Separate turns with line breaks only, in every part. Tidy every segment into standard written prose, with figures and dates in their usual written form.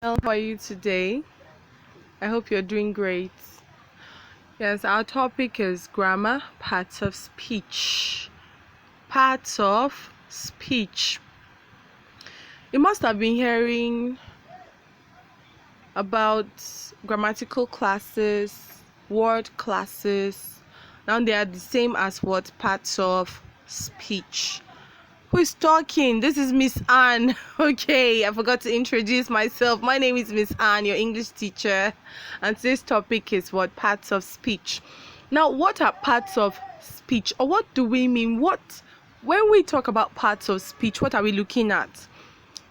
How are you today? I hope you're doing great. Yes, our topic is grammar, parts of speech. Parts of speech. You must have been hearing about grammatical classes, word classes. Now they are the same as what parts of speech. Who is talking? This is Miss Anne. Okay, I forgot to introduce myself. My name is Miss Anne, your English teacher, and today's topic is what parts of speech. Now, what are parts of speech, or what do we mean? When we talk about parts of speech, what are we looking at?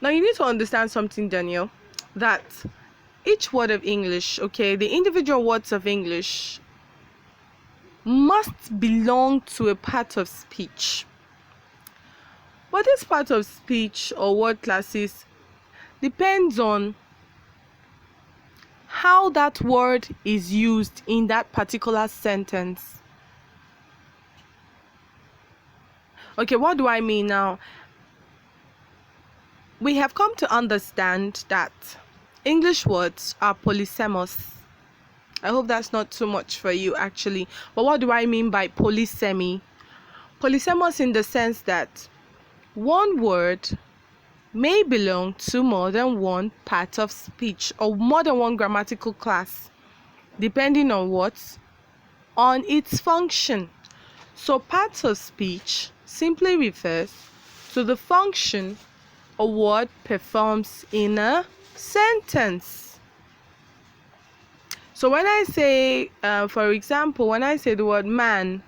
Now, you need to understand something, Daniel, that each word of English, okay, the individual words of English must belong to a part of speech. But this part of speech or word classes depends on how that word is used in that particular sentence. Okay, what do I mean now? We have come to understand that English words are polysemous. I hope that's not too much for you actually. But what do I mean by polysemy? Polysemous in the sense that one word may belong to more than one part of speech or more than one grammatical class, depending on what? On its function. So parts of speech simply refers to the function a word performs in a sentence. So when I say, for example, when I say the word man,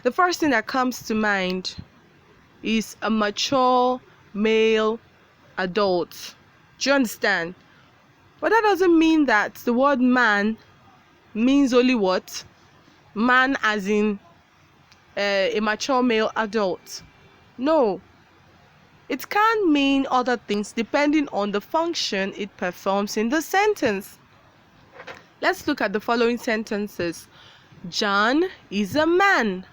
the first thing that comes to mind is a mature male adult. Do you understand? But that doesn't mean that the word man means only what? Man as in a mature male adult. No. It can mean other things depending on the function it performs in the sentence. Let's look at the following sentences. John is a man.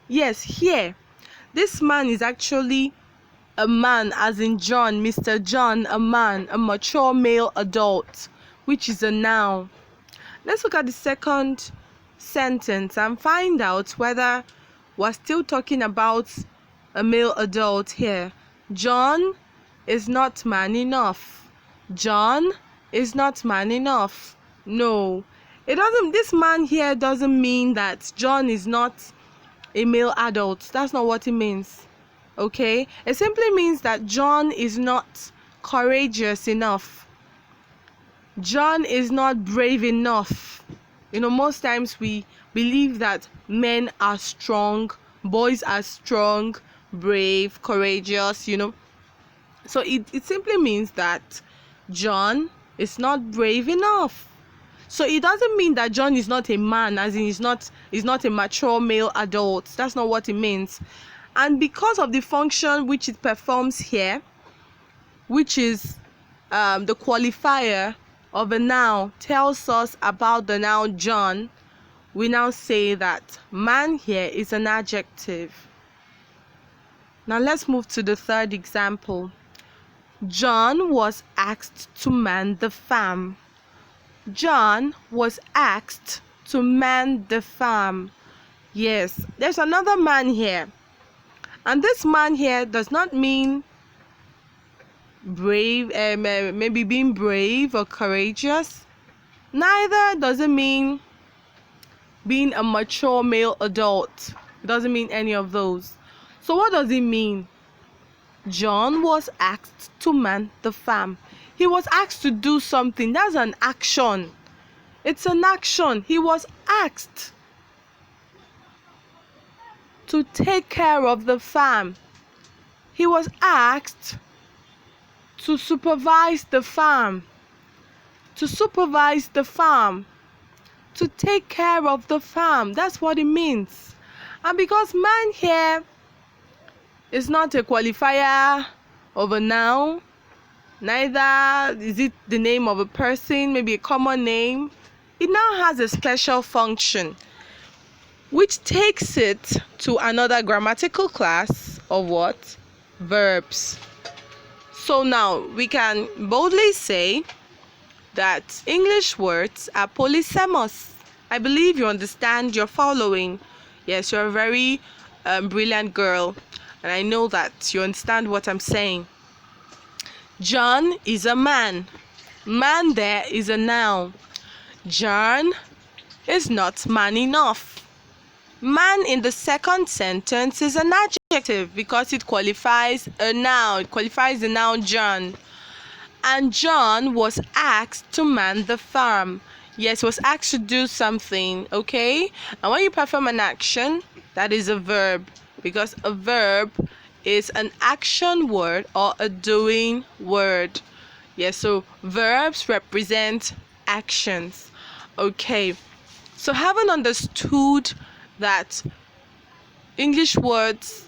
Yes, here. This man is actually a man, as in John, Mr. John, a man, a mature male adult, which is a noun. Let's look at the second sentence and find out whether we're still talking about a male adult here. John is not man enough. John is not man enough. No, it doesn't. This man here doesn't mean that John is not a male adult. That's not what it means. Okay, it simply means that John is not courageous enough. John is not brave enough. Most times we believe that men are strong, boys are strong, brave, courageous, So it simply means that John is not brave enough. So it doesn't mean that John is not a man, as in he's not a mature male adult. That's not what it means. And because of the function which it performs here, which is the qualifier of a noun, tells us about the noun John, we now say that man here is an adjective. Now let's move to the third example. John was asked to man the farm. John was asked to man the farm. Yes, there's another man here. And this man here does not mean brave, maybe being brave or courageous. Neither does it mean being a mature male adult. It doesn't mean any of those. So what does it mean? John was asked to man the farm. He was asked to do something. That's an action. It's an action. He was asked to take care of the farm. He was asked to supervise the farm. To supervise the farm. To take care of the farm. That's what it means. And because man here is not a qualifier of a noun, neither is it the name of a person, maybe a common name. It now has a special function which takes it to another grammatical class of what? Verbs. So now we can boldly say that English words are polysemous. I believe you understand, you're following. Yes, you're a very brilliant girl, and I know that you understand what I'm saying. John is a man. Man there is a noun. John is not man enough. Man in the second sentence is an adjective because it qualifies a noun. It qualifies the noun John. And John was asked to man the farm. Yes, was asked to do something, okay? And when you perform an action, that is a verb, because a verb is an action word or a doing word. Yes, so verbs represent actions. Okay, so having understood that English words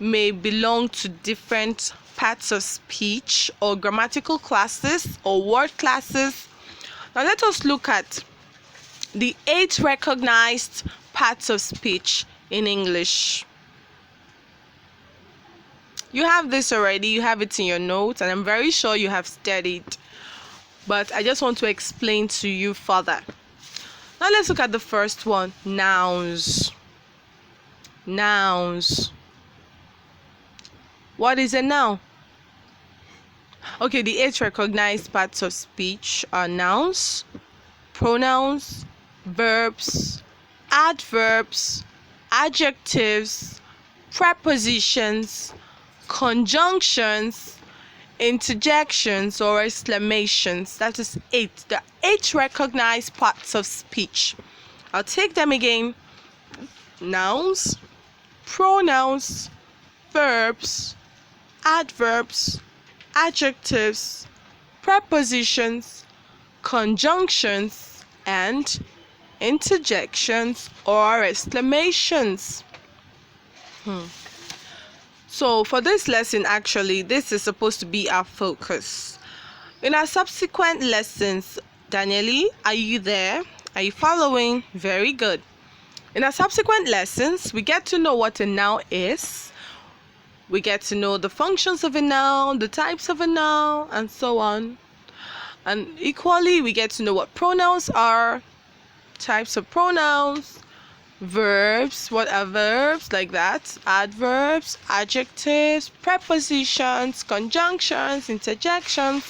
may belong to different parts of speech or grammatical classes or word classes, now let us look at the 8 recognized parts of speech in English. You have this already, you have it in your notes, and I'm very sure you have studied, but I just want to explain to you further. Now let's look at the first one, nouns. Nouns. What is a noun? Okay, the 8 recognized parts of speech are nouns, pronouns, verbs, adverbs, adjectives, prepositions, conjunctions, interjections or exclamations. That is 8. The 8 recognized parts of speech. I'll take them again. Nouns, pronouns, verbs, adverbs, adjectives, prepositions, conjunctions, and interjections or exclamations. So for this lesson, actually, this is supposed to be our focus. In our subsequent lessons, Danielle, are you there? Are you following? Very good. In our subsequent lessons, we get to know what a noun is. We get to know the functions of a noun, the types of a noun, and so on. And equally, we get to know what pronouns are, types of pronouns, verbs, what are verbs, like that, adverbs, adjectives, prepositions, conjunctions, interjections.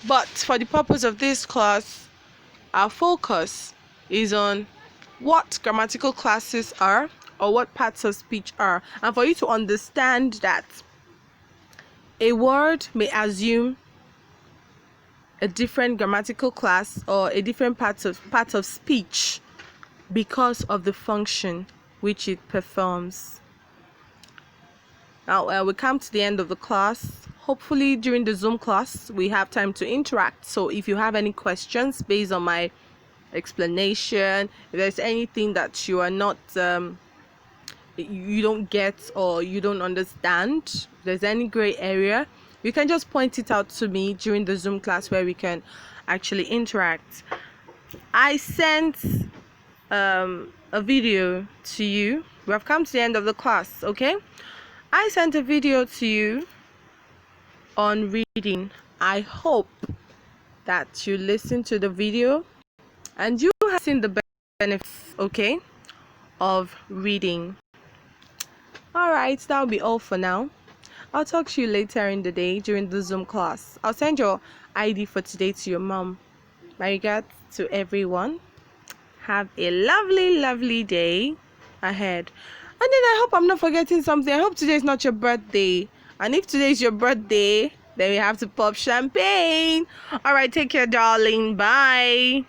But for the purpose of this class, our focus is on what grammatical classes are, or what parts of speech are, and for you to understand that a word may assume a different grammatical class or a different part of speech because of the function which it performs. Now we come to the end of the class. Hopefully during the Zoom class we have time to interact, so if you have any questions based on my explanation, if there's anything that you are not you don't get or you don't understand, if there's any gray area, you can just point it out to me during the Zoom class where we can actually interact. I sent a video to you. We have come to the end of the class, okay? I sent a video to you on reading. I hope that you listen to the video and you have seen the benefits, okay, of reading. Alright, that'll be all for now. I'll talk to you later in the day during the Zoom class. I'll send your ID for today to your mom. My regards to everyone. Have a lovely day ahead. And then I hope I'm not forgetting something. I hope today is not your birthday. And if today is your birthday, then we have to pop champagne. Alright, take care, darling. Bye.